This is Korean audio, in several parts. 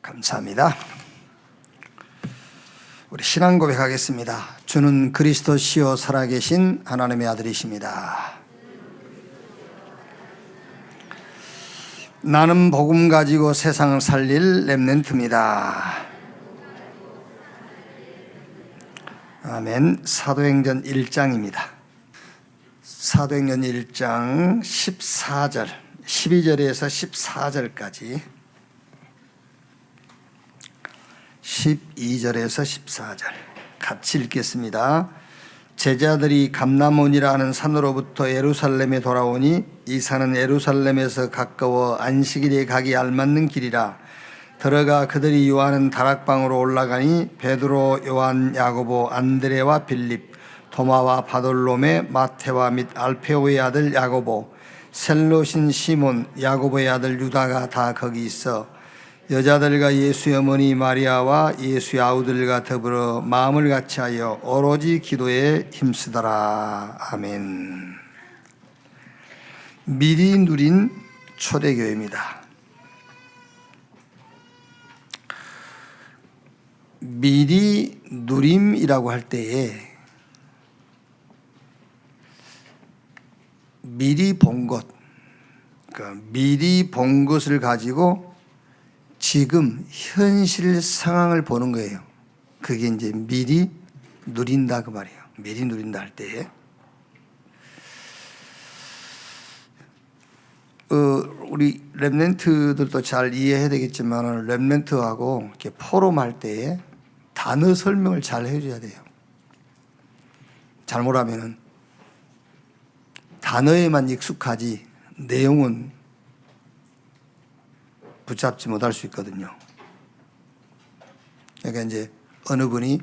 감사합니다. 우리 신앙 고백하겠습니다. 주는 그리스도시요 살아계신 하나님의 아들이십니다. 나는 복음 가지고 세상을 살릴 렘넌트입니다. 아멘. 사도행전 1장입니다. 사도행전 1장 14절, 12절에서 14절까지 12절에서 14절 같이 읽겠습니다. 제자들이 감람원이라 하는 산으로부터 예루살렘에 돌아오니 이 산은 예루살렘에서 가까워 안식일에 가기 알맞는 길이라. 들어가 그들이 요하는 다락방으로 올라가니 베드로, 요한, 야고보, 안드레와 빌립, 도마와 바돌로메, 마테와 및 알페오의 아들 야고보, 셀롯인 시몬, 야고보의 아들 유다가 다 거기 있어 여자들과 예수의 어머니 마리아와 예수의 아우들과 더불어 마음을 같이하여 오로지 기도에 힘쓰더라. 아멘. 미리 누린 초대교회입니다. 미리 누림이라고 할 때에 미리 본 것, 그러니까 미리 본 것을 가지고 지금 현실 상황을 보는 거예요. 그게 이제 미리 누린다 그 말이에요. 미리 누린다 할 때에 우리 렘넌트들도 잘 이해해야 되겠지만 렘넌트하고 이렇게 포럼할 때에 단어 설명을 잘 해줘야 돼요. 잘못하면은 단어에만 익숙하지 내용은 붙잡지 못할 수 있거든요. 그러니까 이제 어느 분이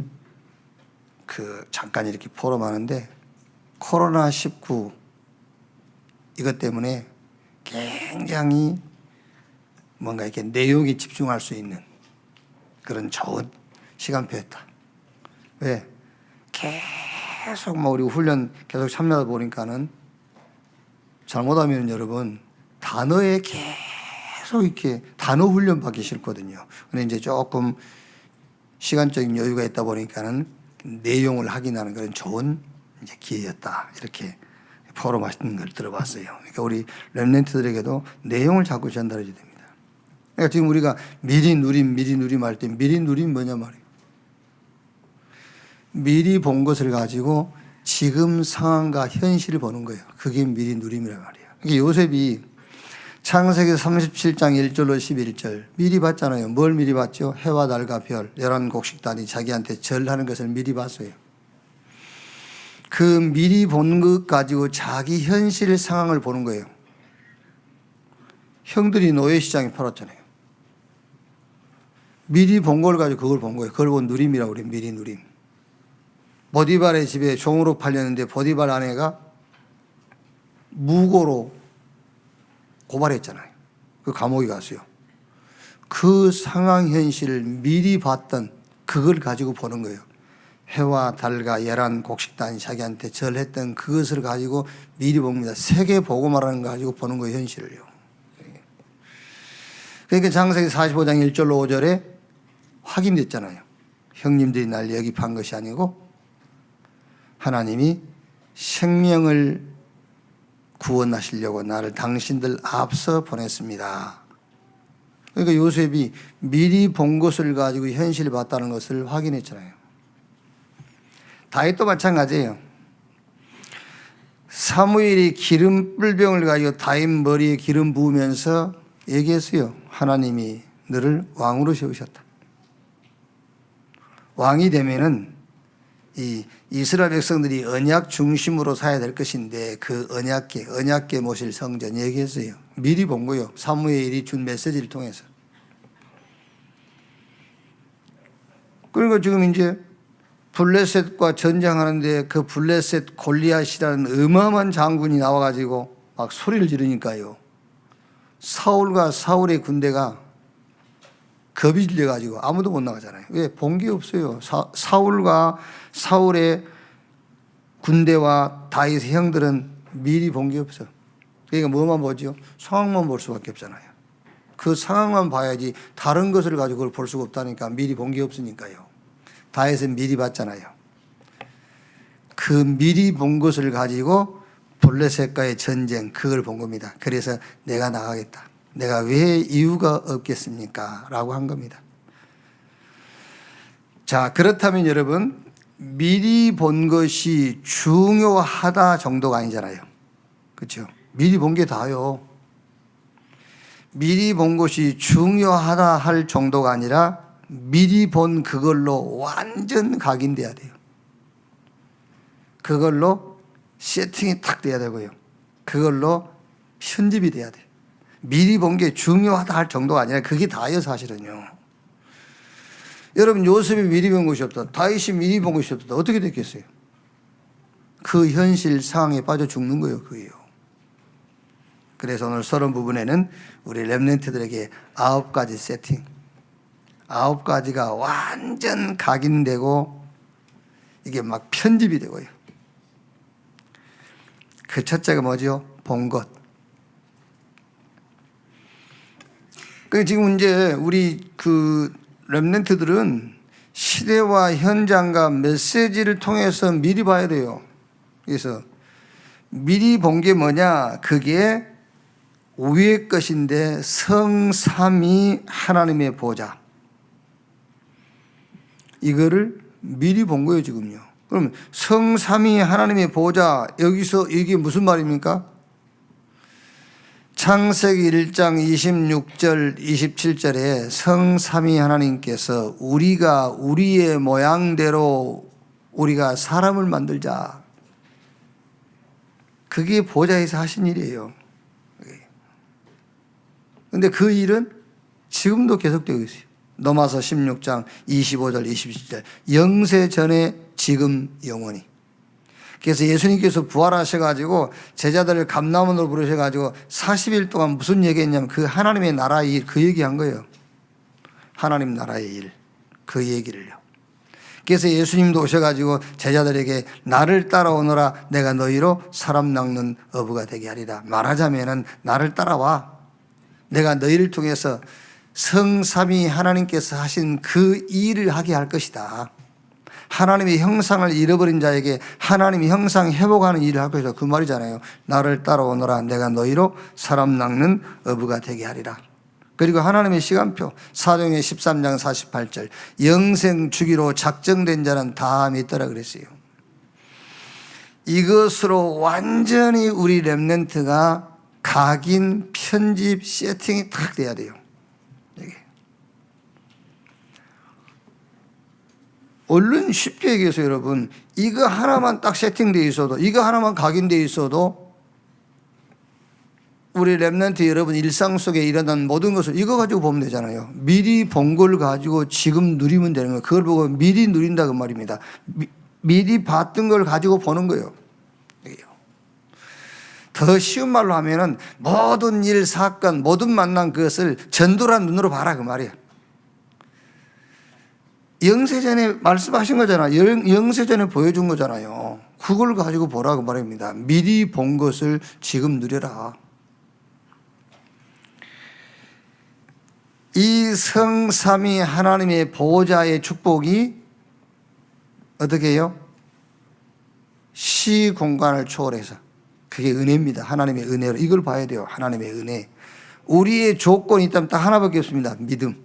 잠깐 이렇게 포럼하는데 코로나19 이것 때문에 굉장히 뭔가 이렇게 내용에 집중할 수 있는 그런 좋은 시간표였다. 왜? 계속 우리 훈련 계속 참여하다 보니까는 잘못하면 여러분 단어에 계속 이렇게 단어 훈련 받기 싫거든요. 근데 이제 조금 시간적인 여유가 있다 보니까는 내용을 확인하는 그런 좋은 이제 기회였다. 이렇게 포럼 하시는 걸 들어봤어요. 그러니까 우리 렘넌트들에게도 내용을 자꾸 전달해 줘야 됩니다. 그러니까 지금 우리가 미리 누림 할 때 미리 누림 뭐냐 말이에요. 미리 본 것을 가지고 지금 상황과 현실을 보는 거예요. 그게 미리 누림이란 말이에요. 그러니까 요셉이 창세기 37장 1절로 11절 미리 봤잖아요. 뭘 미리 봤죠? 해와 달과 별, 11곡식단이 자기한테 절하는 것을 미리 봤어요. 그 미리 본 것 가지고 자기 현실 상황을 보는 거예요. 형들이 노예시장에 팔았잖아요. 미리 본 걸 가지고 그걸 본 거예요. 그걸 본 누림이라고 그래요. 미리 누림. 보디발의 집에 종으로 팔렸는데 보디발 아내가 무고로 고발했잖아요. 그 감옥에 갔어요. 그 상황 현실을 미리 봤던 그걸 가지고 보는 거예요. 해와 달과 예란 곡식단이 자기한테 절했던 그것을 가지고 미리 봅니다. 세계 보고 말하는 거 가지고 보는 거예요. 현실을요. 그러니까 창세기 45장 1절로 5절에 확인됐잖아요. 형님들이 날 영입한 것이 아니고 하나님이 생명을 구원하시려고 나를 당신들 앞서 보냈습니다. 그러니까 요셉이 미리 본 것을 가지고 현실을 봤다는 것을 확인했잖아요. 다윗도 마찬가지예요. 사무엘이 기름 뿔병을 가지고 다윗 머리에 기름 부으면서 얘기했어요. 하나님이 너를 왕으로 세우셨다. 왕이 되면은 이 이스라엘 백성들이 언약 중심으로 살아야 될 것인데 그 언약계 모실 성전 얘기했어요. 미리 본 거예요. 사무엘이 준 메시지를 통해서. 그러니까 지금 이제 블레셋과 전쟁하는데 그 블레셋 골리앗이라는 어마어마한 장군이 나와가지고 막 소리를 지르니까요. 사울과 사울의 군대가 겁이 질려가지고 아무도 못 나가잖아요. 왜? 본 게 없어요. 사울과 사울의 군대와 다윗의 형들은 미리 본 게 없어. 그러니까 뭐만 보죠? 상황만 볼 수밖에 없잖아요. 그 상황만 봐야지 다른 것을 가지고 그걸 볼 수가 없다니까. 미리 본 게 없으니까요. 다윗은 미리 봤잖아요. 그 미리 본 것을 가지고 블레셋과의 전쟁, 그걸 본 겁니다. 그래서 내가 나가겠다. 내가 왜 이유가 없겠습니까? 라고 한 겁니다. 자, 그렇다면 여러분, 미리 본 것이 중요하다 정도가 아니잖아요. 그렇죠? 미리 본 게 다요. 미리 본 것이 중요하다 할 정도가 아니라 미리 본 그걸로 완전 각인돼야 돼요. 그걸로 세팅이 탁 돼야 되고요. 그걸로 편집이 돼야 돼요. 미리 본 게 중요하다 할 정도가 아니라 그게 다예요, 사실은요. 여러분, 요셉이 미리 본 것이 없다, 다윗이 미리 본 것이 없다, 어떻게 됐겠어요? 그 현실 상황에 빠져 죽는 거예요, 그게요. 그래서 오늘 서론 부분에는 우리 렘넌트들에게 9가지 세팅, 9가지가 완전 각인되고 이게 막 편집이 되고요. 그 첫째가 뭐죠? 본 것. 그 지금 이제 우리 그 렘넌트들은 시대와 현장과 메시지를 통해서 미리 봐야 돼요. 그래서 미리 본 게 뭐냐? 그게 위의 것인데 성삼위 하나님의 보좌. 이거를 미리 본 거예요, 지금요. 그럼 성삼위 하나님의 보좌, 여기서 이게 무슨 말입니까? 창세기 1장 26절 27절에 성삼위 하나님께서 우리가 우리의 모양대로 우리가 사람을 만들자. 그게 보좌에서 하신 일이에요. 그런데 그 일은 지금도 계속되고 있어요. 로마서 16장 25절 27절 영세 전에 지금 영원히. 그래서 예수님께서 부활하셔가지고 제자들을 감람원으로 부르셔가지고 40일 동안 무슨 얘기했냐면 그 하나님의 나라의 일, 그 얘기한 거예요. 하나님 나라의 일, 그 얘기를요. 그래서 예수님도 오셔가지고 제자들에게 나를 따라오너라, 내가 너희로 사람 낚는 어부가 되게 하리라. 말하자면은 나를 따라와. 내가 너희를 통해서 성삼위 하나님께서 하신 그 일을 하게 할 것이다. 하나님의 형상을 잃어버린 자에게 하나님의 형상 회복하는 일을 할 것이다. 그 말이잖아요. 나를 따라오너라, 내가 너희로 사람 낚는 어부가 되게 하리라. 그리고 하나님의 시간표 사도행전 13장 48절 영생 주기로 작정된 자는 다 믿더라 그랬어요. 이것으로 완전히 우리 렘넌트가 각인, 편집, 세팅이 딱 돼야 돼요. 얼른 쉽게 얘기해서 여러분, 이거 하나만 딱 세팅되어 있어도, 이거 하나만 각인되어 있어도 우리 렘넌트 여러분 일상 속에 일어난 모든 것을 이거 가지고 보면 되잖아요. 미리 본 걸 가지고 지금 누리면 되는 거예요. 그걸 보고 미리 누린다 그 말입니다. 미리 봤던 걸 가지고 보는 거예요. 더 쉬운 말로 하면은 모든 일, 사건, 모든 만난 그것을 전도란 눈으로 봐라 그 말이에요. 영세전에 말씀하신 거잖아요. 영세전에 보여준 거잖아요. 그걸 가지고 보라고 말입니다. 미리 본 것을 지금 누려라. 이 성삼위 하나님의 보호자의 축복이 어떻게 해요? 시 공간을 초월해서, 그게 은혜입니다. 하나님의 은혜로 이걸 봐야 돼요. 하나님의 은혜. 우리의 조건이 있다면 딱 하나밖에 없습니다. 믿음.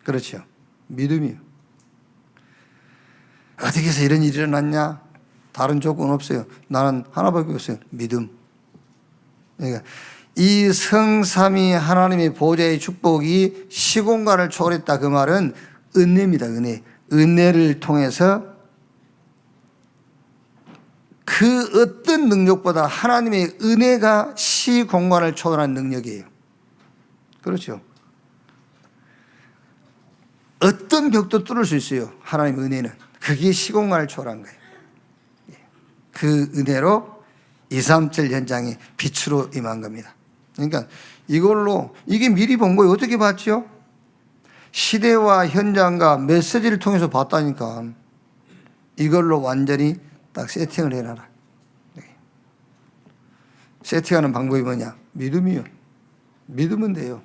그렇죠. 믿음이요. 어떻게 해서 이런 일이 일어났냐? 다른 조건 없어요. 나는 하나밖에 없어요. 믿음. 그러니까 이 성삼위 하나님의 보호자의 축복이 시공간을 초월했다 그 말은 은혜입니다. 은혜. 은혜를 통해서 그 어떤 능력보다 하나님의 은혜가 시공간을 초월한 능력이에요. 그렇죠. 어떤 벽도 뚫을 수 있어요. 하나님의 은혜는. 그게 시공간을 초월한 거예요. 그 은혜로 237 현장에 빛으로 임한 겁니다. 그러니까 이걸로, 이게 미리 본 거예요. 어떻게 봤죠? 시대와 현장과 메시지를 통해서 봤다니까. 이걸로 완전히 딱 세팅을 해놔라. 세팅하는 방법이 뭐냐? 믿음이요. 믿으면 돼요.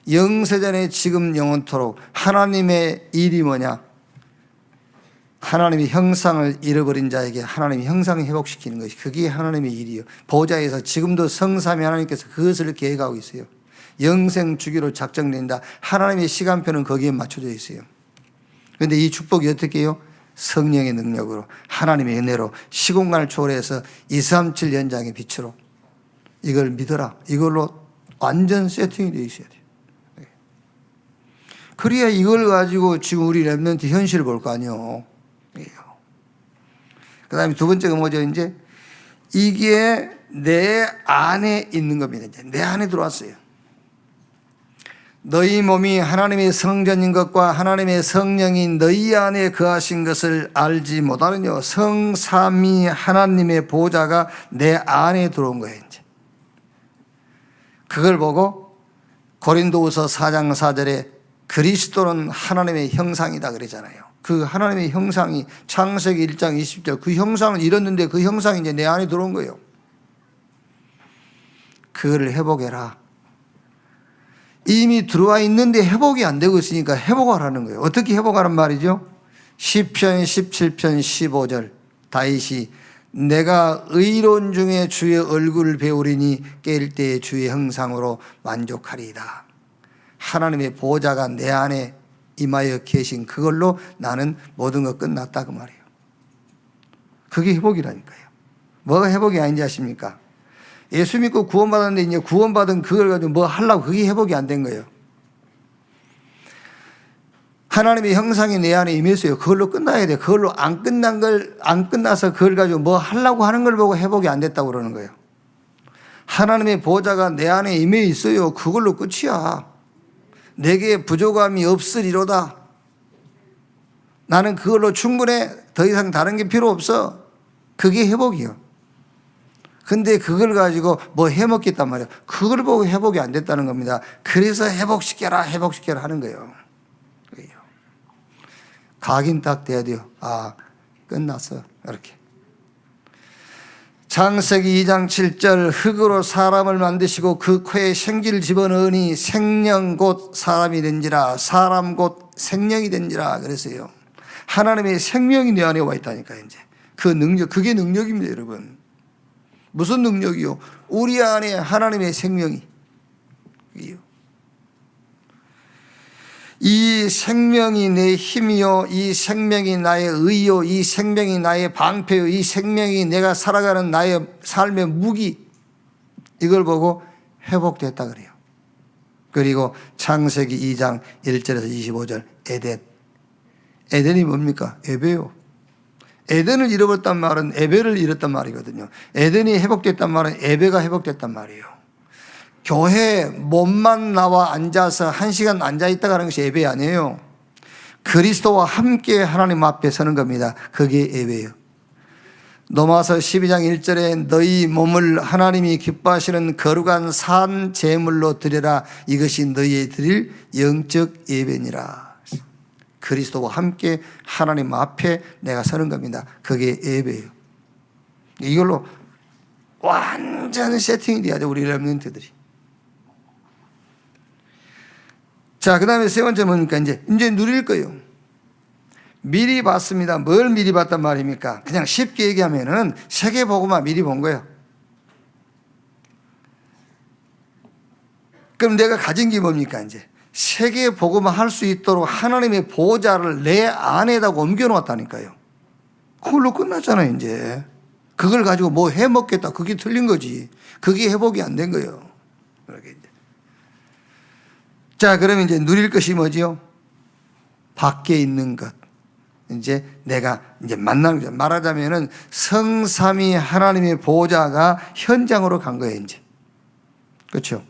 영세전에 지금 영원토록 하나님의 일이 뭐냐? 하나님의 형상을 잃어버린 자에게 하나님의 형상을 회복시키는 것이 그게 하나님의 일이요. 보좌에서 지금도 성삼위 하나님께서 그것을 계획하고 있어요. 영생 주기로 작정된다. 하나님의 시간표는 거기에 맞춰져 있어요. 그런데 이 축복이 어떻게 해요? 성령의 능력으로 하나님의 은혜로 시공간을 초월해서 237 연장의 빛으로 이걸 믿어라. 이걸로 완전 세팅이 되어 있어야 돼요. 그래야 이걸 가지고 지금 우리 랩런트 현실을 볼 거 아니에요. 그 다음에 두 번째가 뭐죠? 이제 이게 내 안에 있는 겁니다. 이제 내 안에 들어왔어요. 너희 몸이 하나님의 성전인 것과 하나님의 성령이 너희 안에 거하신 것을 알지 못하느뇨. 성삼위 하나님의 보좌가 내 안에 들어온 거예요. 이제 그걸 보고 고린도후서 4장 4절에 그리스도는 하나님의 형상이다 그러잖아요. 그 하나님의 형상이 창세기 1장 20절 그 형상을 잃었는데 그 형상이 이제 내 안에 들어온 거예요. 그거를 회복해라. 이미 들어와 있는데 회복이 안 되고 있으니까 회복하라는 거예요. 어떻게 회복하란 말이죠? 시편 17편 15절 다윗이 내가 의로운 중에 주의 얼굴을 배우리니 깰 때에 주의 형상으로 만족하리이다. 하나님의 보호자가 내 안에 임하여 계신 그걸로 나는 모든 것 끝났다 그 말이에요. 그게 회복이라니까요. 뭐가 회복이 아닌지 아십니까? 예수 믿고 구원받았는데 이제 구원받은 그걸 가지고 뭐 하려고 그게 회복이 안 된 거예요. 하나님의 형상이 내 안에 임했어요. 그걸로 끝나야 돼. 그걸로 안 끝나서 그걸 가지고 뭐 하려고 하는 걸 보고 회복이 안 됐다고 그러는 거예요. 하나님의 보호자가 내 안에 임해 있어요. 그걸로 끝이야. 내게 부족함이 없으리로다. 나는 그걸로 충분해. 더 이상 다른 게 필요 없어. 그게 회복이요. 근데 그걸 가지고 뭐 해먹겠단 말이에요. 그걸 보고 회복이 안 됐다는 겁니다. 그래서 회복시켜라 하는 거예요. 각인 딱 돼야 돼요. 아, 끝났어. 이렇게. 창세기 2장 7절 흙으로 사람을 만드시고 그 코에 생기를 집어넣으니 생명 곧 사람이 된지라 사람 곧 생명이 된지라 그랬어요. 하나님의 생명이 내 안에 와 있다니까 이제. 그 능력, 그게 능력입니다, 여러분. 무슨 능력이요? 우리 안에 하나님의 생명이. 이 생명이 내 힘이요, 이 생명이 나의 의요, 이 생명이 나의 방패요, 이 생명이 내가 살아가는 나의 삶의 무기, 이걸 보고 회복됐다 그래요. 그리고 창세기 2장 1절에서 25절 에덴. 에덴이 뭡니까? 에베요. 에덴을 잃어버렸단 말은 에베를 잃었단 말이거든요. 에덴이 회복됐단 말은 에베가 회복됐단 말이에요. 교회 몸만 나와 앉아서 1시간 앉아있다가 하는 것이 예배 아니에요. 그리스도와 함께 하나님 앞에 서는 겁니다. 그게 예배예요. 로마서 12장 1절에 너희 몸을 하나님이 기뻐하시는 거룩한 산 제물로 드려라. 이것이 너희의 드릴 영적 예배니라. 그리스도와 함께 하나님 앞에 내가 서는 겁니다. 그게 예배예요. 이걸로 완전 세팅이 돼야 돼요. 우리 렘넌트들이. 자, 그 다음에 세 번째 뭡니까? 이제 누릴 거예요. 미리 봤습니다. 뭘 미리 봤단 말입니까? 그냥 쉽게 얘기하면은 세계복음화 미리 본 거예요. 그럼 내가 가진 게 뭡니까? 이제 세계복음화 할 수 있도록 하나님의 보호자를 내 안에다가 옮겨 놓았다니까요. 그걸로 끝났잖아요, 이제. 그걸 가지고 뭐 해먹겠다. 그게 틀린 거지. 그게 회복이 안 된 거예요. 그렇게 이제. 자, 그러면 이제 누릴 것이 뭐지요? 밖에 있는 것. 이제 내가 이제 만나는 거죠. 말하자면은 성삼위 하나님의 보호자가 현장으로 간 거예요, 이제. 그렇죠?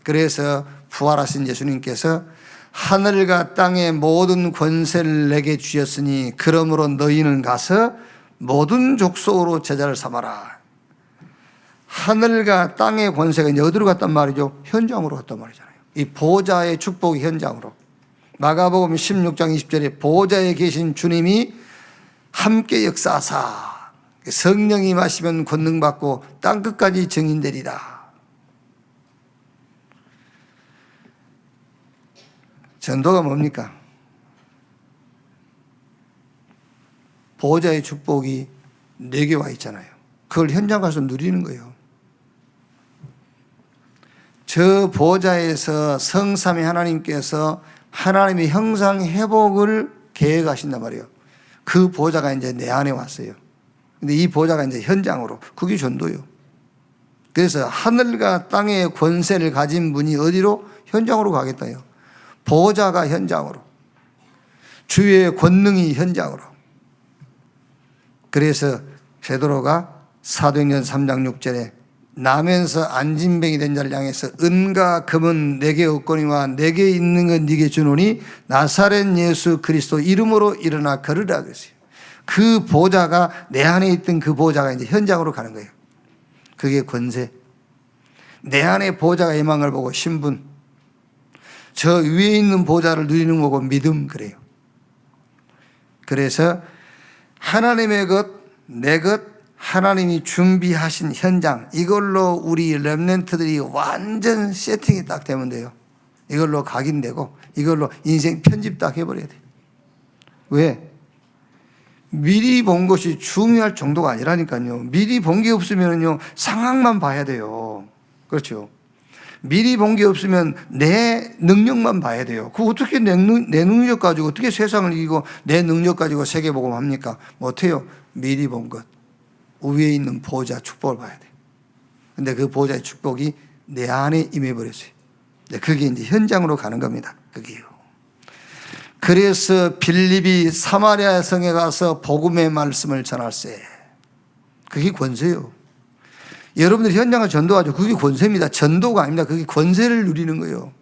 그래서 부활하신 예수님께서 하늘과 땅의 모든 권세를 내게 주셨으니 그러므로 너희는 가서 모든 족속으로 제자를 삼아라. 하늘과 땅의 권세가 이제 어디로 갔단 말이죠? 현장으로 갔단 말이잖아요. 이 보호자의 축복이 현장으로. 마가복음 16장 20절에 보호자에 계신 주님이 함께 역사하사 성령이 임하시면 권능받고 땅끝까지 증인되리라. 전도가 뭡니까? 보호자의 축복이 내게 와 있잖아요. 그걸 현장 가서 누리는 거예요. 저 보호자에서 성삼위 하나님께서 하나님의 형상 회복을 계획하신단 말이에요. 그 보호자가 이제 내 안에 왔어요. 근데 이 보호자가 이제 현장으로, 그게 전도예요. 그래서 하늘과 땅의 권세를 가진 분이 어디로? 현장으로 가겠다요. 보호자가 현장으로, 주의 권능이 현장으로. 그래서 베드로가 사도행전 3장 6절에 나면서 안진뱅이 된 자를 향해서 은과 금은 내게 없거니와 내게 있는 건 네게 주노니 나사렛 예수 그리스도 이름으로 일어나 걸으라 그랬어요. 그 보호자가, 내 안에 있던 그 보호자가 이제 현장으로 가는 거예요. 그게 권세. 내 안에 보호자가 희망을 보고 신분, 저 위에 있는 보호자를 누리는 거고 믿음, 그래요. 그래서 하나님의 것, 내 것, 하나님이 준비하신 현장, 이걸로 우리 렘넌트들이 완전 세팅이 딱 되면 돼요. 이걸로 각인되고 이걸로 인생 편집 딱 해버려야 돼요. 왜? 미리 본 것이 중요할 정도가 아니라니까요. 미리 본 게 없으면요, 상황만 봐야 돼요. 그렇죠? 미리 본 게 없으면 내 능력만 봐야 돼요. 그 어떻게 내 능력 가지고 어떻게 세상을 이기고 내 능력 가지고 세계복음 합니까? 못해요. 미리 본 것. 위에 있는 보호자 축복을 봐야 돼. 근데 그 보호자의 축복이 내 안에 임해버렸어요. 그게 이제 현장으로 가는 겁니다. 그게요. 그래서 빌립이 사마리아 성에 가서 복음의 말씀을 전할세. 그게 권세요. 여러분들이 현장을 전도하죠. 그게 권세입니다. 전도가 아닙니다. 그게 권세를 누리는 거예요.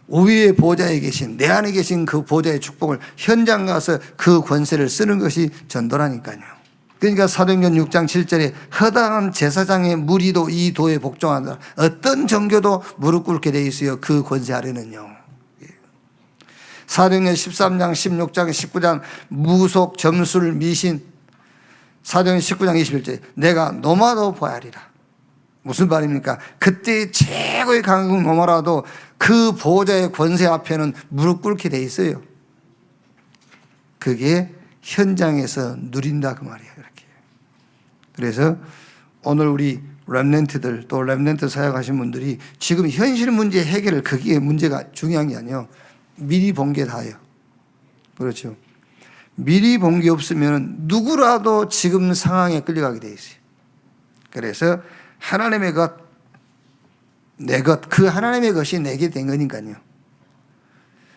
우위의 보호자에 계신, 내 안에 계신 그 보호자의 축복을 현장 가서 그 권세를 쓰는 것이 전도라니까요. 그러니까 사도행전 6장 7절에 허다한 제사장의 무리도 이 도에 복종한다. 어떤 종교도 무릎 꿇게 돼 있어요. 그 권세 아래는요. 사도행전 13장 16장 19장 무속 점술 미신, 사도행전 19장 21절에 내가 노마도 보아리라. 무슨 말입니까? 그때 최고의 강국 노마라도 그 보호자의 권세 앞에는 무릎 꿇게 돼 있어요. 그게 현장에서 누린다 그 말이에요. 이렇게. 그래서 오늘 우리 렘넌트들, 또 렘넌트 사역하신 분들이 지금 현실 문제 해결을, 그게 문제가 중요한 게 아니에요. 미리 본 게 다예요. 그렇죠. 미리 본 게 없으면 누구라도 지금 상황에 끌려가게 돼 있어요. 그래서 하나님의 것, 내 것, 그 하나님의 것이 내게 된 거니까요.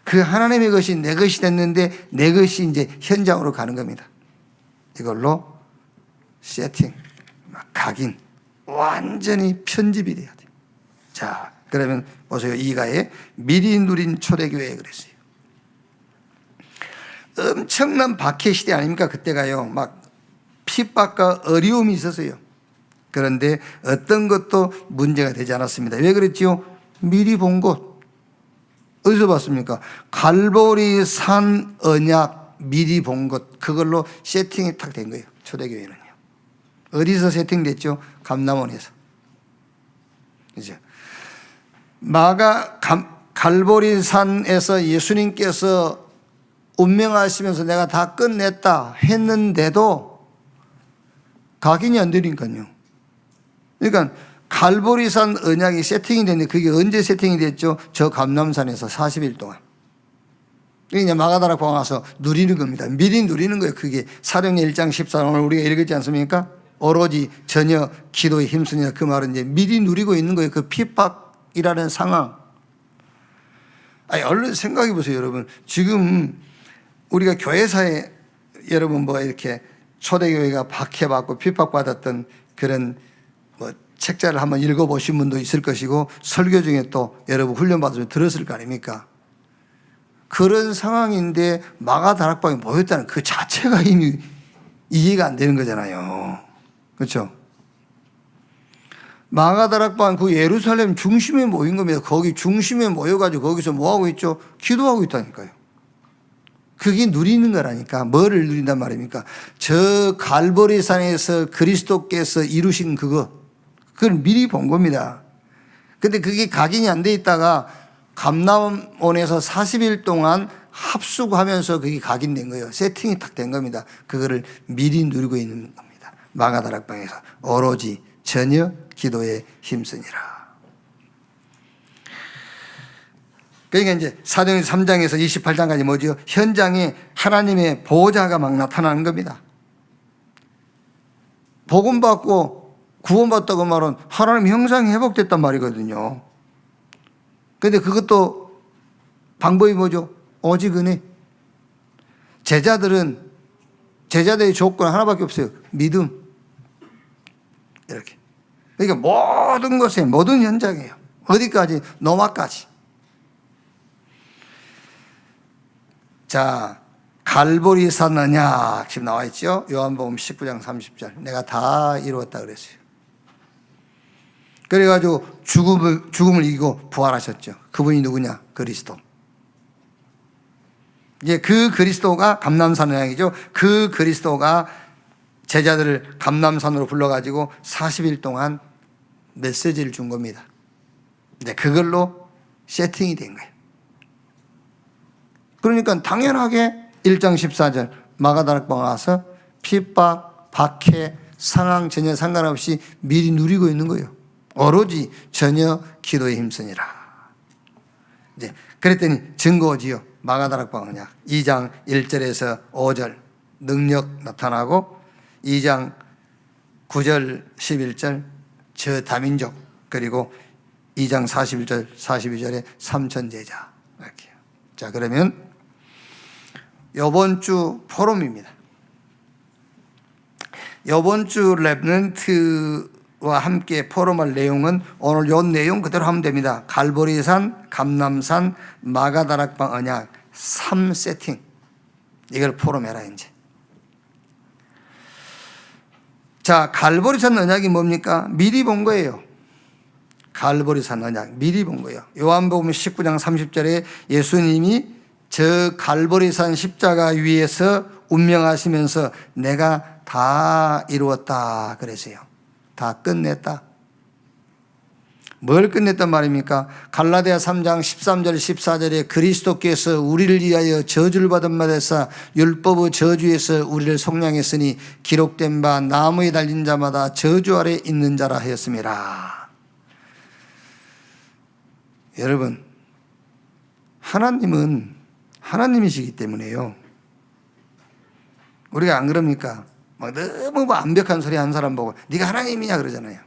그 하나님의 것이 내 것이 됐는데 내 것이 이제 현장으로 가는 겁니다. 이걸로 세팅, 각인, 완전히 편집이 돼야 돼요. 자, 그러면 보세요. 이가에 미리 누린 초대교회 그랬어요. 엄청난 박해 시대 아닙니까? 그때가요. 막 핍박과 어려움이 있었어요. 그런데 어떤 것도 문제가 되지 않았습니다. 왜 그랬지요? 미리 본 것. 어디서 봤습니까? 갈보리 산 언약 미리 본 것. 그걸로 세팅이 탁 된 거예요. 초대교회는요. 어디서 세팅됐죠? 감람원에서. 그죠? 갈보리 산에서 예수님께서 운명하시면서 내가 다 끝냈다 했는데도 각인이 안 되니까요. 그러니까 갈보리산 언약이 세팅이 됐는데 그게 언제 세팅이 됐죠? 저 감람산에서 40일 동안. 그러니까 마가다락방 와서 누리는 겁니다. 미리 누리는 거예요. 그게 사도행전 1장 14절 오늘 우리가 읽었지 않습니까? 오로지 전혀 기도에 힘쓰냐, 그 말은 이제 미리 누리고 있는 거예요. 그 핍박이라는 상황. 아니, 얼른 생각해 보세요, 여러분. 지금 우리가 교회사에 여러분 뭐 이렇게 초대교회가 박해받고 핍박받았던 그런 뭐 책자를 한번 읽어보신 분도 있을 것이고 설교 중에 또 여러분 훈련받으면 들었을 거 아닙니까? 그런 상황인데 마가다락방에 모였다는 그 자체가 이미 이해가 안 되는 거잖아요. 그렇죠? 마가다락방 그 예루살렘 중심에 모인 겁니다. 거기 중심에 모여가지고 거기서 뭐하고 있죠? 기도하고 있다니까요. 그게 누리는 거라니까. 뭐를 누린단 말입니까? 저 갈보리산에서 그리스도께서 이루신 그걸 미리 본 겁니다. 근데 그게 각인이 안 돼 있다가 감람원에서 40일 동안 합숙하면서 그게 각인된 거예요. 세팅이 딱 된 겁니다. 그거를 미리 누리고 있는 겁니다. 마가다락방에서 오로지 전혀 기도에 힘쓰니라. 그러니까 이제 사도행전 3장에서 28장까지 뭐죠? 현장에 하나님의 보호자가 막 나타나는 겁니다. 복음 받고 구원받다고 말은 하나님 형상이 회복됐단 말이거든요. 그런데 그것도 방법이 뭐죠? 오직 은혜. 제자들의 조건 하나밖에 없어요. 믿음. 이렇게. 그러니까 모든 것에, 모든 현장이에요. 어디까지? 노마까지. 자, 갈보리산 언약 지금 나와 있죠? 요한복음 19장 30절. 내가 다 이루었다 그랬어요. 그래가지고 죽음을 이기고 부활하셨죠. 그분이 누구냐? 그리스도. 이제 그 그리스도가 감람산 언약이죠. 그 그리스도가 제자들을 감람산으로 불러가지고 40일 동안 메시지를 준 겁니다. 이제 그걸로 세팅이 된 거예요. 그러니까 당연하게 1장 14절 마가다락방 와서 핍박, 박해, 상황 전혀 상관없이 미리 누리고 있는 거예요. 오로지 전혀 기도에 힘쓰니라. 이제 그랬더니 증거지요. 마가다락방 언약 2장 1절에서 5절 능력 나타나고 2장 9절 11절 저 다민족 그리고 2장 41절 42절에 3천 제자 이렇게. 자, 그러면 이번 주 포럼입니다. 이번 주 랩런트와 함께 포럼할 내용은 오늘 요 내용 그대로 하면 됩니다. 갈보리산, 감람산, 마가다락방 언약 3세팅. 이걸 포럼해라 이제. 자, 갈보리산 언약이 뭡니까? 미리 본 거예요. 갈보리산 언약 미리 본 거예요. 요한복음 19장 30절에 예수님이 저 갈보리산 십자가 위에서 운명하시면서 내가 다 이루었다 그랬어요. 다 끝냈다. 뭘 끝냈단 말입니까? 갈라디아 3장 13절 14절에 그리스도께서 우리를 위하여 저주를 받은 바 되사 율법의 저주에서 우리를 속량했으니 기록된 바 나무에 달린 자마다 저주 아래 있는 자라 하였습니다. 여러분, 하나님은 하나님이시기 때문에요. 우리가 안 그럽니까? 막 너무 완벽한 소리 하는 사람 보고 네가 하나님이냐 그러잖아요.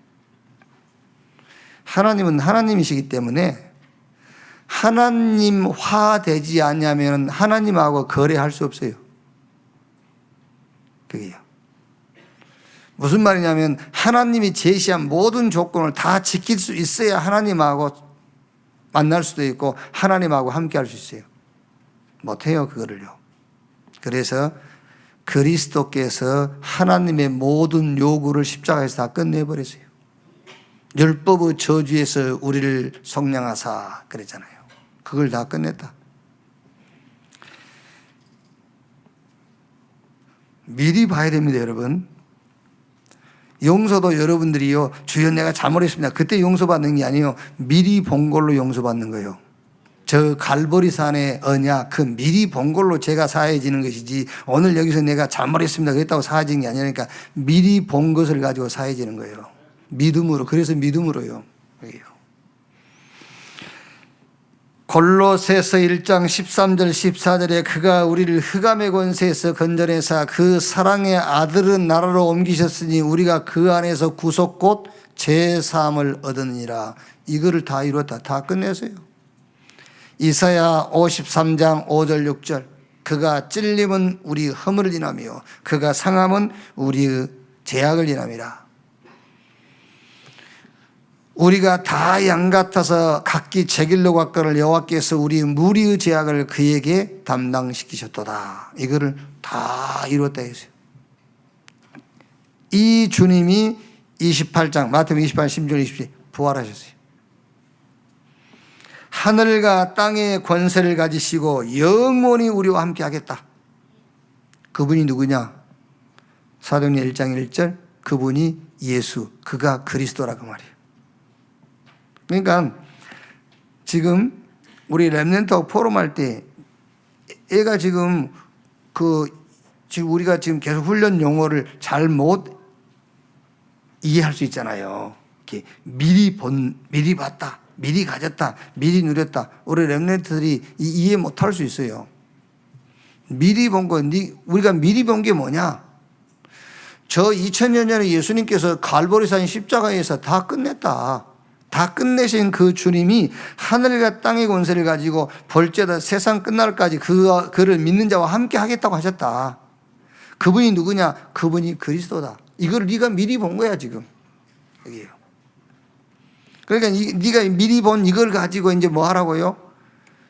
하나님은 하나님이시기 때문에 하나님화 되지 않냐면 하나님하고 거래할 수 없어요. 그게요. 무슨 말이냐면 하나님이 제시한 모든 조건을 다 지킬 수 있어야 하나님하고 만날 수도 있고 하나님하고 함께 할 수 있어요. 못해요, 그거를요. 그래서 그리스도께서 하나님의 모든 요구를 십자가에서 다 끝내버렸어요. 율법의 저주에서 우리를 속량하사 그랬잖아요. 그걸 다 끝냈다. 미리 봐야 됩니다, 여러분. 용서도 여러분들이요, 주여 내가 잘못했습니다. 그때 용서받는 게 아니에요. 미리 본 걸로 용서받는 거예요. 저 갈보리산의 언약, 그 미리 본 걸로 제가 사해지는 것이지 오늘 여기서 내가 잘못했습니다 그랬다고 사해지는 게 아니니까 미리 본 것을 가지고 사해지는 거예요. 믿음으로. 그래서 믿음으로요. 골로새서 1장 13절 14절에 그가 우리를 흑암의 권세에서 건져내사 그 사랑의 아들은 나라로 옮기셨으니 우리가 그 안에서 구속 곧 제사함을 얻으니라. 이거를 다 이뤘다. 다 끝냈어요. 이사야 53장 5절 6절 그가 찔림은 우리 허물을 인하며 그가 상함은 우리의 죄악을 인함이라. 우리가 다 양 같아서 각기 제 길로 갔거늘 여호와께서 우리 무리의 죄악을 그에게 담당시키셨도다. 이거를 다 이뤘다 했어요. 이 주님이 28장 마태복음 28장 16절 20절 부활하셨어요. 하늘과 땅의 권세를 가지시고 영원히 우리와 함께 하겠다. 그분이 누구냐? 사도행전 1장 1절 그분이 예수, 그가 그리스도라고 말이에요. 그러니까 지금 우리 렘넌트하고 포럼할 때 애가 지금 지금 우리가 지금 계속 훈련 용어를 잘 못 이해할 수 있잖아요. 이렇게 미리 봤다, 미리 가졌다, 미리 누렸다. 우리 렘넌트들이 이해 못 할 수 있어요. 미리 본 거, 우리가 미리 본 게 뭐냐? 저 2000년 전에 예수님께서 갈보리산 십자가에서 다 끝냈다. 다 끝내신 그 주님이 하늘과 땅의 권세를 가지고 벌죄다 세상 끝날까지 그를 믿는 자와 함께 하겠다고 하셨다. 그분이 누구냐? 그분이 그리스도다. 이걸 네가 미리 본 거야 지금. 여기요. 그러니까 네가 미리 본 이걸 가지고 이제 뭐 하라고요?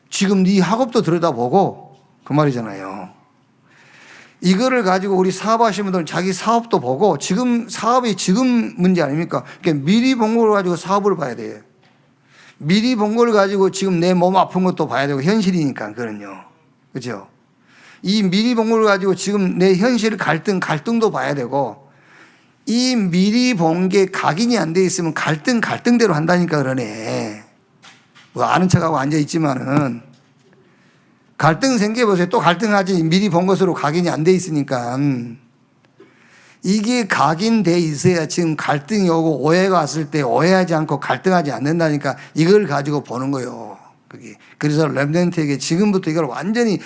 지금 네 학업도 들여다보고 그 말이잖아요. 이거를 가지고 우리 사업하시는 분들은 자기 사업도 보고 지금 사업이 지금 문제 아닙니까? 그러니까 미리 본 걸 가지고 사업을 봐야 돼요. 미리 본 걸 가지고 지금 내 몸 아픈 것도 봐야 되고 현실이니까 그거는요. 그렇죠? 이 미리 본 걸 가지고 지금 내 현실 갈등도 봐야 되고 이 미리 본 게 각인이 안 돼 있으면 갈등대로 한다니까 그러네. 뭐 아는 척하고 앉아 있지만은 갈등 생겨보세요. 또 갈등하지. 미리 본 것으로 각인이 안 돼 있으니까. 이게 각인돼 있어야 지금 갈등이 오고 오해가 왔을 때 오해하지 않고 갈등하지 않는다니까 이걸 가지고 보는 거예요. 그게. 그래서 렘넌트에게 지금부터 이걸 완전히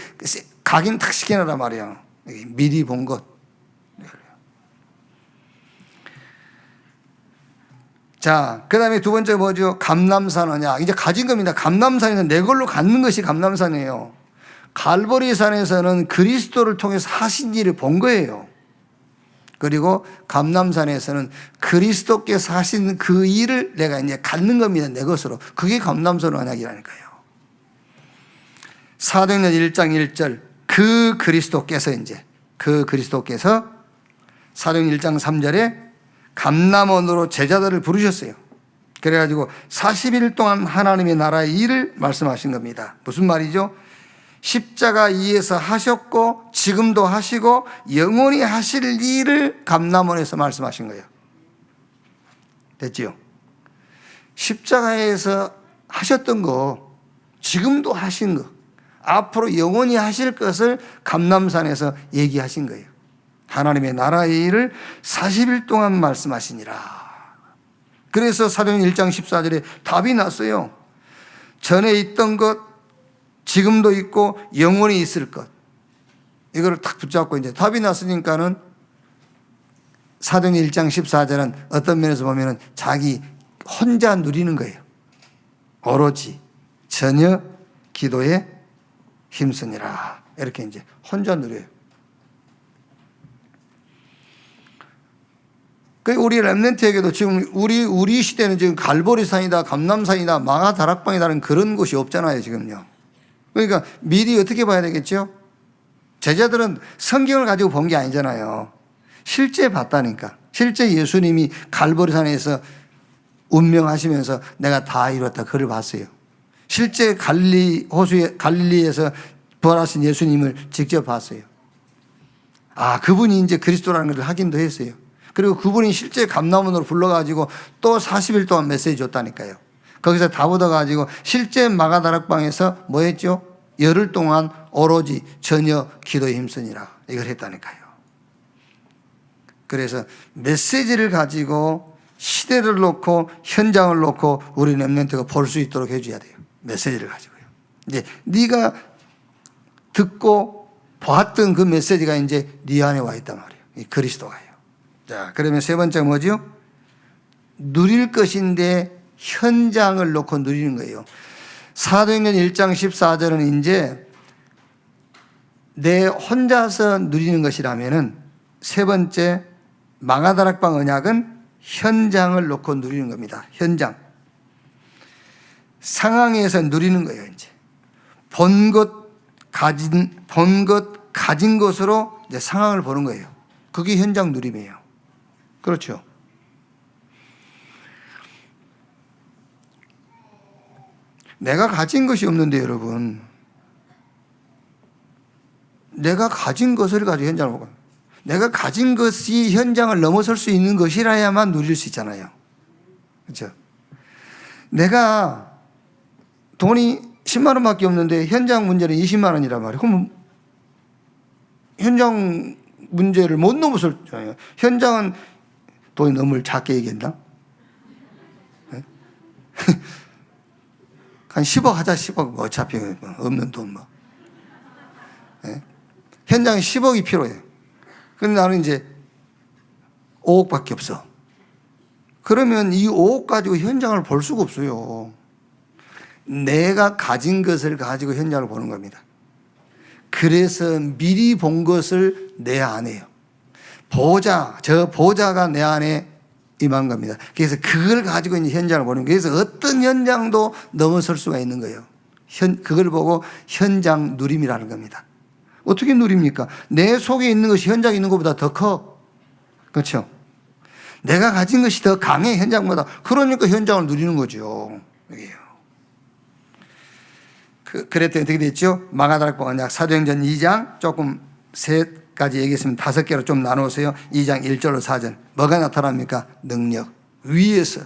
각인 탁 시켜놔란 말이에요. 미리 본 것. 자, 그 다음에 두 번째 뭐죠? 감람산 언약. 이제 가진 겁니다. 감람산에는 내 걸로 갖는 것이 감람산이에요. 갈보리산에서는 그리스도를 통해서 하신 일을 본 거예요. 그리고 감람산에서는 그리스도께서 하신 그 일을 내가 이제 갖는 겁니다. 내 것으로. 그게 감람산 언약이라니까요. 사도행전 1장 1절 그 그리스도께서 사도행전 1장 3절에 감람원으로 제자들을 부르셨어요. 그래가지고 40일 동안 하나님의 나라의 일을 말씀하신 겁니다. 무슨 말이죠? 십자가 위에서 하셨고 지금도 하시고 영원히 하실 일을 감람원에서 말씀하신 거예요. 됐지요? 십자가에서 하셨던 거 지금도 하신 거 앞으로 영원히 하실 것을 감람산에서 얘기하신 거예요. 하나님의 나라의 일을 40일 동안 말씀하시니라. 그래서 사도행전 1장 14절에 답이 났어요. 전에 있던 것 지금도 있고 영원히 있을 것. 이거를 탁 붙잡고 이제 답이 났으니까는 사도행전 1장 14절은 어떤 면에서 보면은 자기 혼자 누리는 거예요. 오로지 전혀 기도에 힘쓰니라. 이렇게 이제 혼자 누려요. 우리 렘넌트에게도 지금 우리 시대는 지금 갈보리산이다, 감람산이다, 망하다락방이다는 그런 곳이 없잖아요, 지금요. 그러니까 미리 어떻게 봐야 되겠죠? 제자들은 성경을 가지고 본 게 아니잖아요. 실제 봤다니까. 실제 예수님이 갈보리산에서 운명하시면서 내가 다 이뤘다. 그걸 봤어요. 실제 갈릴리에서 부활하신 예수님을 직접 봤어요. 아, 그분이 이제 그리스도라는 것을 확인도 했어요. 그리고 그분이 실제 감람원으로 불러가지고 또 40일 동안 메시지 줬다니까요. 거기서 다 얻어가지고 실제 마가다락방에서 뭐 했죠? 열흘 동안 오로지 전혀 기도에 힘쓰니라. 이걸 했다니까요. 그래서 메시지를 가지고 시대를 놓고 현장을 놓고 우리 렘넌트가 볼 수 있도록 해줘야 돼요. 메시지를 가지고요. 이제 네가 듣고 봤던 그 메시지가 이제 네 안에 와 있단 말이에요. 이 그리스도가요. 자, 그러면 세 번째 뭐죠? 누릴 것인데 현장을 놓고 누리는 거예요. 사도행전 1장 14절은 이제 내 혼자서 누리는 것이라면은 세 번째 망하다락방 언약은 현장을 놓고 누리는 겁니다. 현장. 상황에서 누리는 거예요, 이제. 본 것 가진 것으로 이제 상황을 보는 거예요. 그게 현장 누림이에요. 그렇죠. 내가 가진 것이 없는데 여러분, 내가 가진 것을 가지고 현장을 보고, 내가 가진 것이 현장을 넘어설 수 있는 것이라야만 누릴 수 있잖아요. 그렇죠. 내가 돈이 10만 원밖에 없는데 현장 문제는 20만 원이란 말이에요. 그럼 현장 문제를 못 넘어설 잖아요. 현장은 돈이 너무 작게 얘기했나? 네? 한 10억 하자. 10억 어차피 없는 돈 뭐. 네? 현장에 10억이 필요해. 근데 나는 이제 5억밖에 없어. 그러면 이 5억 가지고 현장을 볼 수가 없어요. 내가 가진 것을 가지고 현장을 보는 겁니다. 그래서 미리 본 것을 내 안에요. 저 보좌가 내 안에 임한 겁니다. 그래서 그걸 가지고 이제 현장을 보는 거예요. 그래서 어떤 현장도 넘어설 수가 있는 거예요. 그걸 보고 현장 누림이라는 겁니다. 어떻게 누립니까? 내 속에 있는 것이 현장에 있는 것보다 더 커. 그렇죠? 내가 가진 것이 더 강해, 현장보다. 그러니까 현장을 누리는 거죠. 이게요. 그랬더니 어떻게 됐죠? 마가다락방 언약 사도행전 2장 조금 세 가지 얘기했으면 5개로 좀 나누었어요. 2장 1절로 4절. 뭐가 나타납니까? 능력. 위에서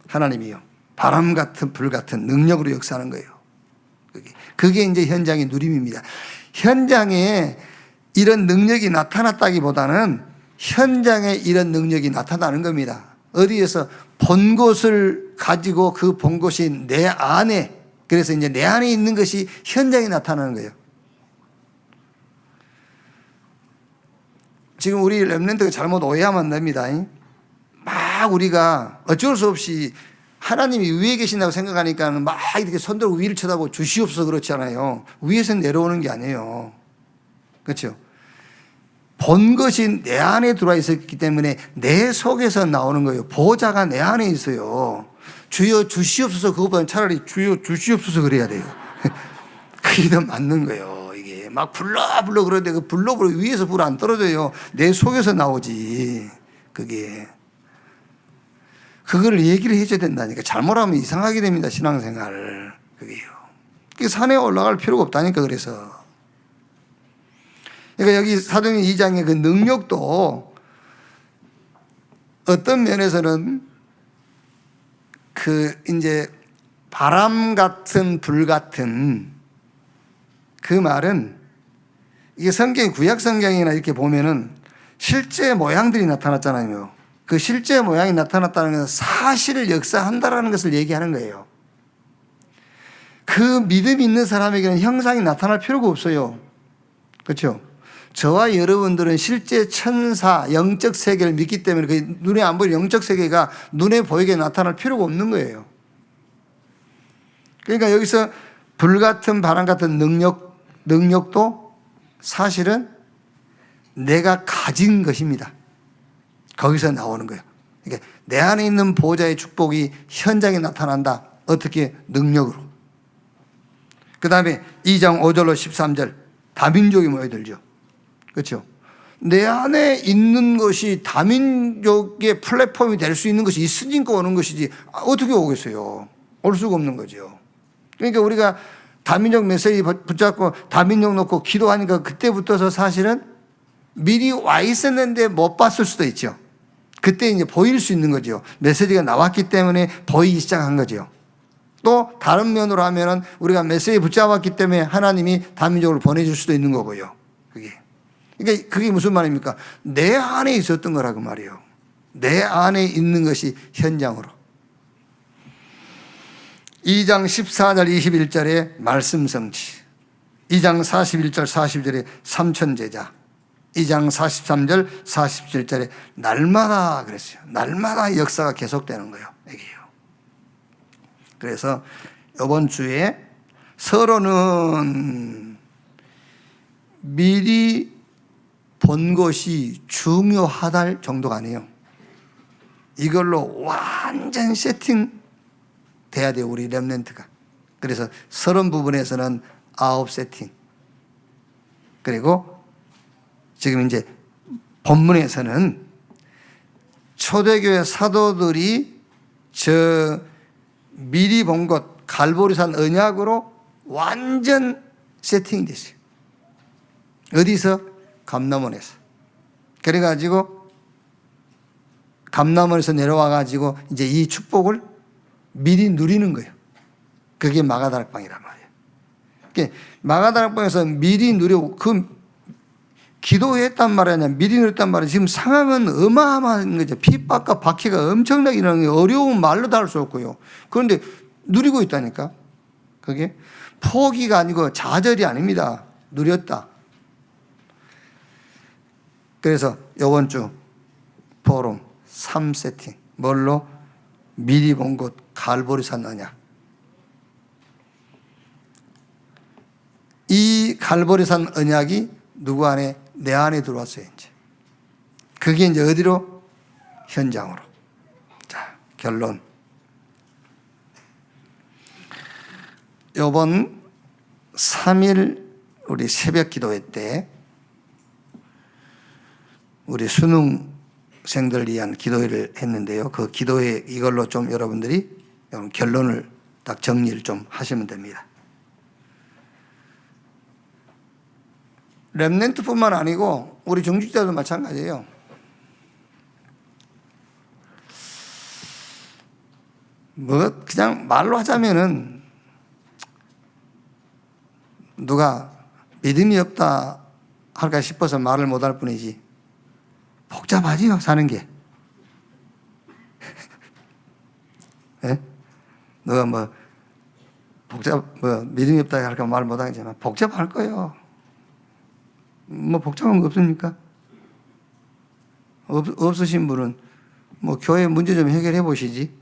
하나님이요. 바람 같은 불 같은 능력으로 역사하는 거예요. 그게 이제 현장의 누림입니다. 현장에 이런 능력이 나타났다기보다는 현장에 이런 능력이 나타나는 겁니다. 어디에서 본 것을 가지고 그 본 것이 내 안에, 그래서 이제 내 안에 있는 것이 현장에 나타나는 거예요. 지금 우리 렘넌트가 잘못 오해하면 안 됩니다. 막 우리가 어쩔 수 없이 하나님이 위에 계신다고 생각하니까 막 이렇게 손들고 위를 쳐다보고 주시옵소서 그렇잖아요. 위에서 내려오는 게 아니에요. 그렇죠? 본 것이 내 안에 들어와 있었기 때문에 내 속에서 나오는 거예요. 보좌가 내 안에 있어요. 주여 주시옵소서, 그것보다는 차라리 주여 주시옵소서 그래야 돼요. 그게 더 맞는 거예요. 이게 막 불러 그러는데 그 불러 위에서 불 안 떨어져요. 내 속에서 나오지. 그거를 얘기를 해줘야 된다니까. 잘못하면 이상하게 됩니다, 신앙생활. 그게요. 산에 올라갈 필요가 없다니까. 그래서 그러니까 여기 사도행전 2장의 그 능력도 어떤 면에서는 이제 바람 같은 불 같은 그 말은 이게 구약 성경이나 이렇게 보면은 실제 모양들이 나타났잖아요. 그 실제 모양이 나타났다는 것은 사실을 역사한다라는 것을 얘기하는 거예요. 그 믿음이 있는 사람에게는 형상이 나타날 필요가 없어요. 그렇죠? 저와 여러분들은 실제 천사, 영적 세계를 믿기 때문에 그 눈에 안 보이는 영적 세계가 눈에 보이게 나타날 필요가 없는 거예요. 그러니까 여기서 불 같은 바람 같은 능력도 사실은 내가 가진 것입니다. 거기서 나오는 거예요. 그러니까 내 안에 있는 보좌의 축복이 현장에 나타난다. 어떻게? 능력으로. 그 다음에 2장 5절로 13절 다민족이 모여들죠. 그렇죠? 내 안에 있는 것이 다민족의 플랫폼이 될 수 있는 것이 있으니까 오는 것이지 어떻게 오겠어요? 올 수가 없는 거죠. 그러니까 우리가 다민족 메시지 붙잡고 다민족 놓고 기도하니까 그때부터서 사실은 미리 와 있었는데 못 봤을 수도 있죠. 그때 이제 보일 수 있는 거죠. 메시지가 나왔기 때문에 보이기 시작한 거죠. 또 다른 면으로 하면은 우리가 메시지 붙잡았기 때문에 하나님이 다민족을 보내줄 수도 있는 거고요. 그러니까 그게 무슨 말입니까? 내 안에 있었던 거라고 말이에요. 내 안에 있는 것이 현장으로. 2장 14절 21절에 말씀 성취, 2장 41절 40절에 삼천 제자, 2장 43절 47절에 날마다 그랬어요. 날마다 역사가 계속되는 거예요. 이게요. 그래서 이번 주에 서로는 미리 본 것이 중요하다 정도가 아니에요. 이걸로 완전 세팅 돼야 돼요, 우리 렘넌트가. 그래서 30 부분에서는 9 세팅. 그리고 지금 이제 본문에서는 초대교회 사도들이 저 미리 본 것 갈보리산 언약으로 완전 세팅이 됐어요. 어디서? 감람원에서. 그래가지고 감람원에서 내려와가지고 이제 이 축복을 미리 누리는 거예요. 그게 마가다락방이란 말이에요. 그러니까 마가다락방에서 미리 누려 기도했단 말이 아니라 미리 누렸단 말이에요. 지금 상황은 어마어마한 거죠. 핍박과 박해가 엄청나게 일어나는 게 어려운 말로 다 할 수 없고요. 그런데 누리고 있다니까. 그게 포기가 아니고 좌절이 아닙니다. 누렸다. 그래서 이번 주 포럼 3세팅 뭘로? 미리 본 곳 갈보리산 언약. 이 갈보리산 언약이 누구 안에? 내 안에 들어왔어요. 이제 그게 이제 어디로? 현장으로. 자, 결론. 요번 3일 우리 새벽 기도회 때 우리 수능생들 위한 기도회를 했는데요. 그 기도회 이걸로 좀 여러분들이 결론을 딱 정리를 좀 하시면 됩니다. 렘넌트뿐만 아니고 우리 정직자도 마찬가지예요. 뭐 그냥 말로 하자면은 누가 믿음이 없다 할까 싶어서 말을 못할 뿐이지 복잡하지요, 사는 게. 네? 누가 뭐 믿음이 없다 할까 말 못하겠지만 복잡할 거예요. 뭐 복잡한 거 없습니까? 없으신 분은 뭐 교회 문제 좀 해결해 보시지.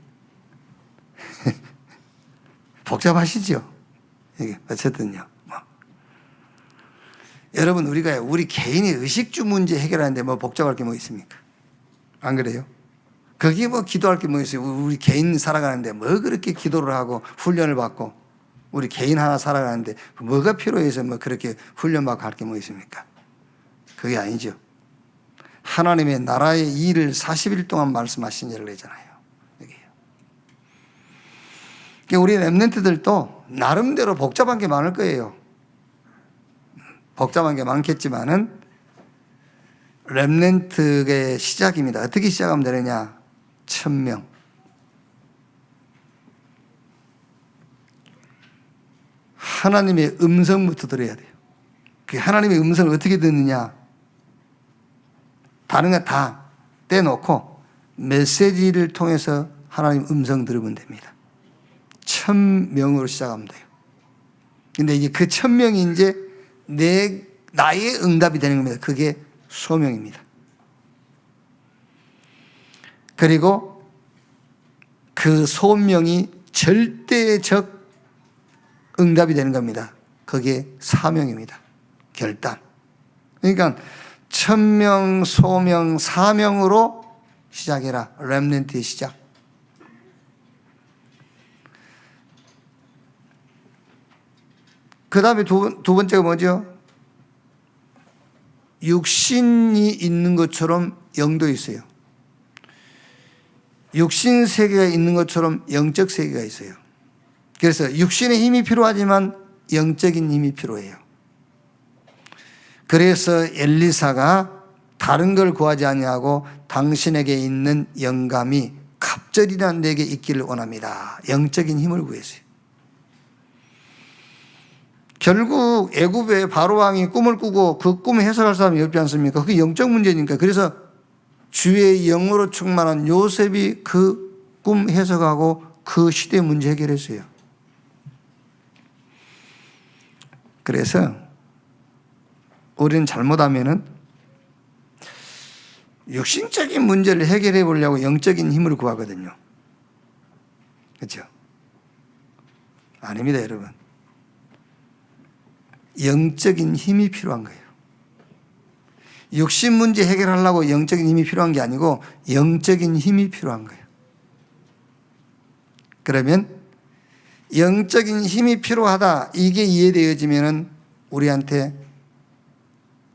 복잡하시죠? 이게 어쨌든요. 여러분 우리 개인의 의식주 문제 해결하는데 뭐 복잡할 게 뭐 있습니까? 안 그래요? 거기에 뭐 기도할 게 뭐 있어요? 우리 개인 살아가는데 뭐 그렇게 기도를 하고 훈련을 받고 우리 개인 하나 살아가는데 뭐가 필요해서 뭐 그렇게 훈련받고 할 게 뭐 있습니까? 그게 아니죠. 하나님의 나라의 일을 40일 동안 말씀하신 예를 내잖아요. 그러니까 우리 렘넌트들도 나름대로 복잡한 게 많을 거예요. 복잡한 게 많겠지만은 렘넌트의 시작입니다. 어떻게 시작하면 되느냐? 1000명. 하나님의 음성부터 들어야 돼요. 그 하나님의 음성을 어떻게 듣느냐? 다른 거 다 떼놓고 메시지를 통해서 하나님 음성 들으면 됩니다. 1000명으로 시작하면 돼요. 근데 이제 그 1000명이 이제 나의 응답이 되는 겁니다. 그게 소명입니다. 그리고 그 소명이 절대적 응답이 되는 겁니다. 그게 사명입니다. 결단. 그러니까 1000명, 소명, 사명으로 시작해라. 렘넌트의 시작. 그 다음에 두 번째가 뭐죠? 육신이 있는 것처럼 영도 있어요. 육신 세계가 있는 것처럼 영적 세계가 있어요. 그래서 육신의 힘이 필요하지만 영적인 힘이 필요해요. 그래서 엘리사가 다른 걸 구하지 아니하고 당신에게 있는 영감이 갑절이나 내게 있기를 원합니다. 영적인 힘을 구했어요. 결국 애굽의 바로왕이 꿈을 꾸고 그 꿈을 해석할 사람이 없지 않습니까? 그게 영적 문제니까. 그래서 주의 영으로 충만한 요셉이 그 꿈 해석하고 그 시대 문제 해결했어요. 그래서 우리는 잘못하면은 육신적인 문제를 해결해 보려고 영적인 힘을 구하거든요. 그렇죠? 아닙니다, 여러분. 영적인 힘이 필요한 거예요. 육신 문제 해결하려고 영적인 힘이 필요한 게 아니고 영적인 힘이 필요한 거예요. 그러면 영적인 힘이 필요하다, 이게 이해되어지면은 우리한테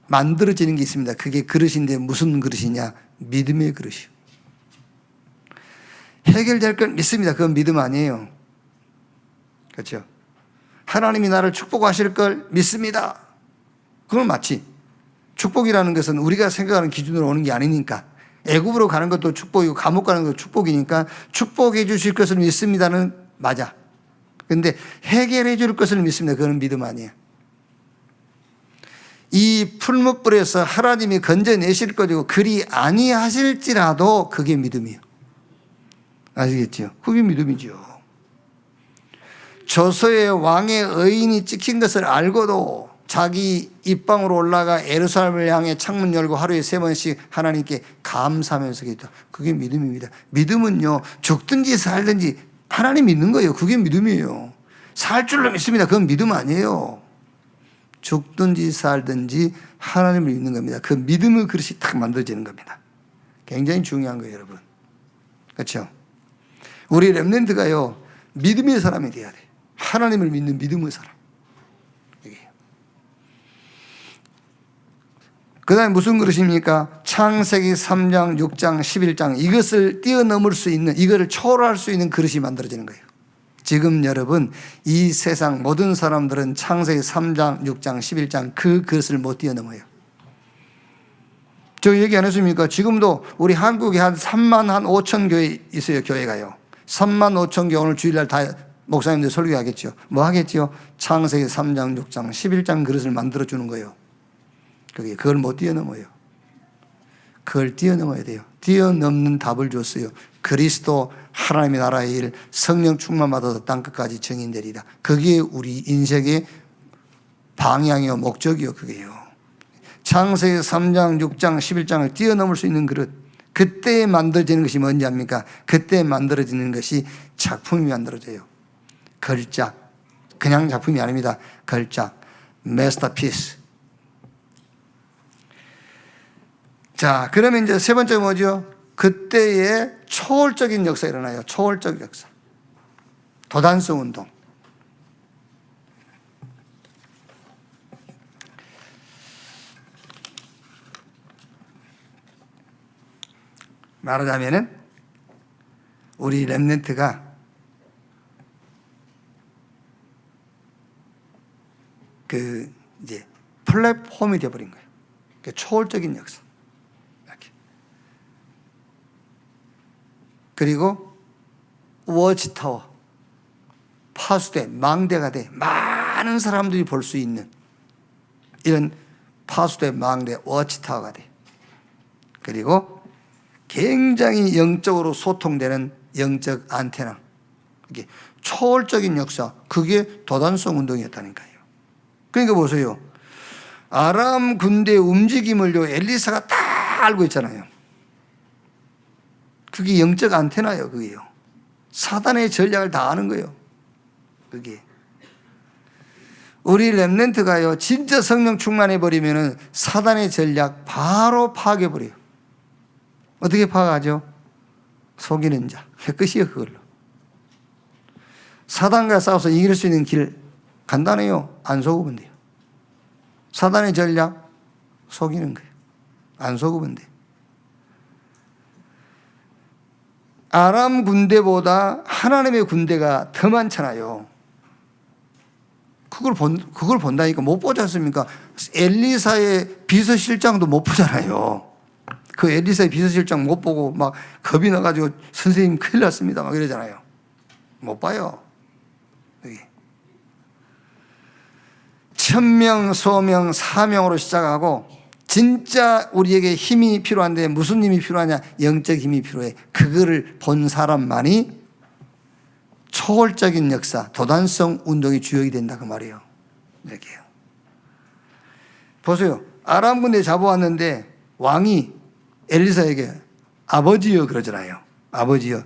만들어지는 게 있습니다. 그게 그릇인데 무슨 그릇이냐? 믿음의 그릇이요. 해결될 걸 믿습니다. 그건 믿음 아니에요. 그렇죠? 하나님이 나를 축복하실 걸 믿습니다. 그건 맞지. 축복이라는 것은 우리가 생각하는 기준으로 오는 게 아니니까. 애굽으로 가는 것도 축복이고 감옥 가는 것도 축복이니까 축복해 주실 것을 믿습니다는 맞아. 그런데 해결해 줄 것을 믿습니다. 그건 믿음 아니에요. 이 풀무불에서 하나님이 건져내실 것이고 그리 아니하실지라도 그게 믿음이에요. 아시겠죠? 그게 믿음이죠. 조서의 왕의 의인이 찍힌 것을 알고도 자기 입방으로 올라가 예루살렘을 향해 창문 열고 하루에 3번씩 하나님께 감사하면서 기도했다. 그게 믿음입니다. 믿음은요, 죽든지 살든지 하나님 믿는 거예요. 그게 믿음이에요. 살 줄로 믿습니다. 그건 믿음 아니에요. 죽든지 살든지 하나님을 믿는 겁니다. 그 믿음의 그릇이 딱 만들어지는 겁니다. 굉장히 중요한 거예요, 여러분. 그렇죠? 우리 렘넌트가요, 믿음의 사람이 돼야 돼요. 하나님을 믿는 믿음의 사람. 그 다음에 무슨 그릇입니까? 창세기 3장, 6장, 11장 이것을 뛰어넘을 수 있는, 이거를 초월할 수 있는 그릇이 만들어지는 거예요. 지금 여러분 이 세상 모든 사람들은 창세기 3장, 6장, 11장 그 그릇을 못 뛰어넘어요. 저 얘기 안 했습니까? 지금도 우리 한국에 한 3만 5천 교회 있어요. 교회가요. 3만 5천 교회 오늘 주일날 다 목사님들 설교하겠죠. 뭐 하겠죠? 창세기 3장, 6장, 11장 그릇을 만들어주는 거예요. 그걸 못 뛰어넘어요. 그걸 뛰어넘어야 돼요. 뛰어넘는 답을 줬어요. 그리스도 하나님의 나라의 일, 성령 충만 받아서 땅끝까지 증인되리라. 그게 우리 인생의 방향이요, 목적이요, 그게요. 창세기 3장, 6장, 11장을 뛰어넘을 수 있는 그릇. 그때 만들어지는 것이 뭔지 압니까? 그때 만들어지는 것이 작품이 만들어져요. 걸작. 그냥 작품이 아닙니다. 걸작. 마스터피스. 자, 그러면 이제 세 번째 뭐죠? 그때의 초월적인 역사가 일어나요. 초월적 역사. 도단성 운동. 말하자면은 우리 렘넌트가 이제 플랫폼이 되어버린 거예요. 초월적인 역사. 그리고 워치타워, 파수대, 망대가 돼 많은 사람들이 볼 수 있는 이런 파수대, 망대, 워치타워가 돼. 그리고 굉장히 영적으로 소통되는 영적 안테나. 이게 초월적인 역사, 그게 도단성 운동이었다니까요. 그러니까 보세요. 아람 군대의 움직임을요, 엘리사가 다 알고 있잖아요. 그게 영적 안테나예요, 그게요. 사단의 전략을 다 아는 거예요. 그게. 우리 렘넌트가요, 진짜 성령 충만해버리면은 사단의 전략 바로 파괴버려요. 어떻게 파괴하죠? 속이는 자. 끝이에요, 그걸로. 사단과 싸워서 이길 수 있는 길 간단해요. 안 속으면 돼요. 사단의 전략 속이는 거예요. 안 속으면 돼요. 아람 군대보다 하나님의 군대가 더 많잖아요. 그걸 본다니까 못 보지 않습니까? 엘리사의 비서실장도 못 보잖아요. 그 엘리사의 비서실장 못 보고 막 겁이 나가지고 선생님 큰일 났습니다 막 이러잖아요. 못 봐요. 여기. 1000명, 소명, 사명으로 시작하고 진짜 우리에게 힘이 필요한데 무슨 힘이 필요하냐? 영적 힘이 필요해. 그거를 본 사람만이 초월적인 역사, 도단성 운동의 주역이 된다 그 말이에요. 이렇게요. 보세요. 아람 군대 잡아왔는데 왕이 엘리사에게 아버지여 그러잖아요. 아버지여.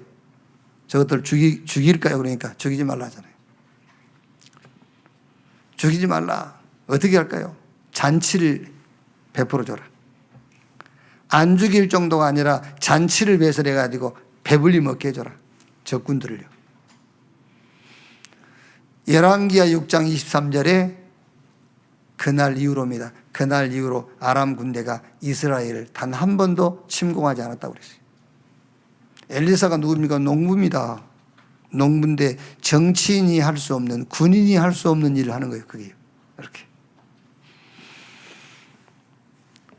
저것들 죽일까요? 그러니까 죽이지 말라 하잖아요. 죽이지 말라. 어떻게 할까요? 잔치를 베풀어 줘라. 안 죽일 정도가 아니라 잔치를 배설해가지고 배불리 먹게 해줘라. 적군들을요. 열왕기하 6장 23절에 그날 이후로입니다. 그날 이후로 아람 군대가 이스라엘을 단 한 번도 침공하지 않았다고 그랬어요. 엘리사가 누굽니까? 농부입니다. 농부인데 정치인이 할 수 없는, 군인이 할 수 없는 일을 하는 거예요. 그게 이렇게.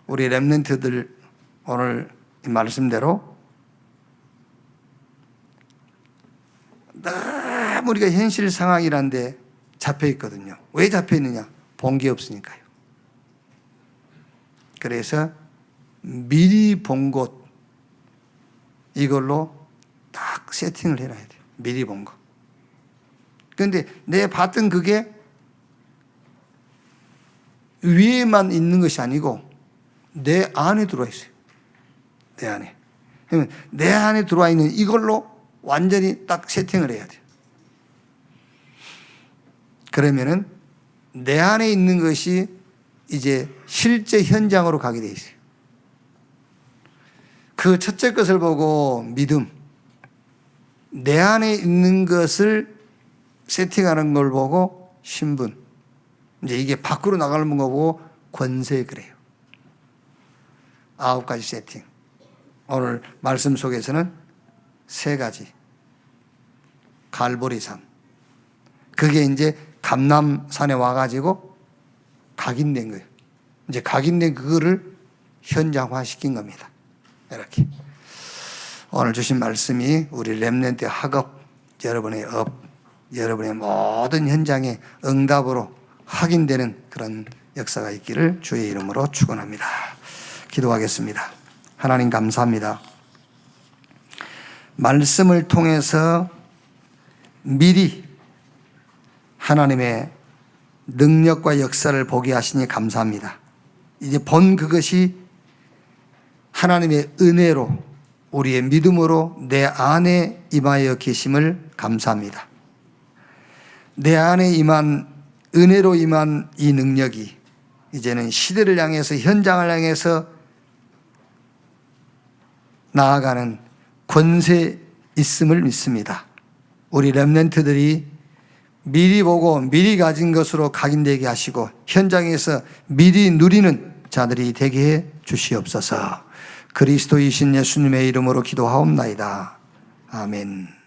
우리 렘넌트들 오늘 말씀대로 지금 우리가 현실 상황이란데 잡혀 있거든요. 왜 잡혀 있느냐? 본 게 없으니까요. 그래서 미리 본 곳, 이걸로 딱 세팅을 해놔야 돼요. 미리 본 거. 그런데 내 봤던 그게 위에만 있는 것이 아니고 내 안에 들어와 있어요. 내 안에. 그러면 내 안에 들어와 있는 이걸로 완전히 딱 세팅을 해야 돼요. 그러면은 내 안에 있는 것이 이제 실제 현장으로 가게 돼 있어요. 그 첫째 것을 보고 믿음, 내 안에 있는 것을 세팅하는 걸 보고 신분, 이제 이게 밖으로 나가는 거 보고 권세, 그래요. 9가지 세팅. 오늘 말씀 속에서는 3가지. 갈보리산. 그게 이제 감람산에 와가지고 각인된 거예요. 이제 각인된 그거를 현장화 시킨 겁니다. 이렇게. 오늘 주신 말씀이 우리 렘넌트 학업, 여러분의 업, 여러분의 모든 현장에 응답으로 확인되는 그런 역사가 있기를 주의 이름으로 축원합니다. 기도하겠습니다. 하나님 감사합니다. 말씀을 통해서 미리 하나님의 능력과 역사를 보게 하시니 감사합니다. 이제 본 그것이 하나님의 은혜로 우리의 믿음으로 내 안에 임하여 계심을 감사합니다. 내 안에 임한 은혜로 임한 이 능력이 이제는 시대를 향해서 현장을 향해서 나아가는 권세 있음을 믿습니다. 우리 렘넌트들이 미리 보고 미리 가진 것으로 각인되게 하시고 현장에서 미리 누리는 자들이 되게 해 주시옵소서. 그리스도이신 예수님의 이름으로 기도하옵나이다. 아멘.